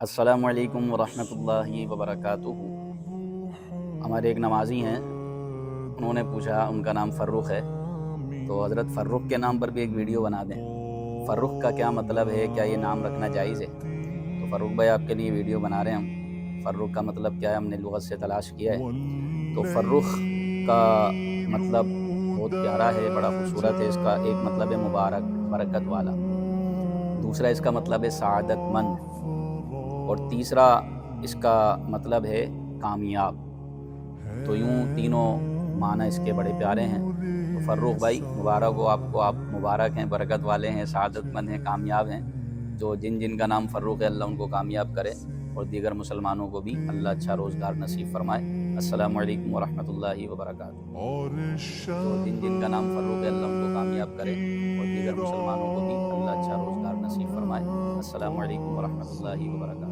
السلام علیکم ورحمۃ اللہ وبرکاتہ۔ ہمارے ایک نمازی ہیں، انہوں نے پوچھا، ان کا نام فرخ ہے، تو حضرت فرخ کے نام پر بھی ایک ویڈیو بنا دیں۔ فرخ کا کیا مطلب ہے؟ کیا یہ نام رکھنا جائز ہے؟ تو فرخ بھائی آپ کے لیے ویڈیو بنا رہے ہیں ہم۔ فرخ کا مطلب کیا ہے، ہم نے لغت سے تلاش کیا ہے۔ تو فرخ کا مطلب بہت پیارا ہے، بڑا خوبصورت ہے۔ اس کا ایک مطلب ہے مبارک، برکت والا۔ دوسرا اس کا مطلب ہے سعادت مند، اور تیسرا اس کا مطلب ہے کامیاب۔ تو یوں تینوں معنی اس کے بڑے پیارے ہیں۔ تو فرخ بھائی مبارک ہو آپ کو، آپ مبارک ہیں، برکت والے ہیں، سعادت مند ہیں، کامیاب ہیں۔ جو جن کا نام فرخ ہے، اللہ ان کو کامیاب کرے، اور دیگر مسلمانوں کو بھی اللہ اچھا روزگار نصیب فرمائے۔ السلام علیکم ورحمۃ اللہ وبرکاتہ۔ جو جن کا نام فرخ ہے، اللہ ان کو کامیاب کرے، اور دیگر مسلمانوں کو بھی اللہ اچھا روزگار نصیب فرمائے۔ السلام علیکم ورحمۃ اللہ وبرکاتہ۔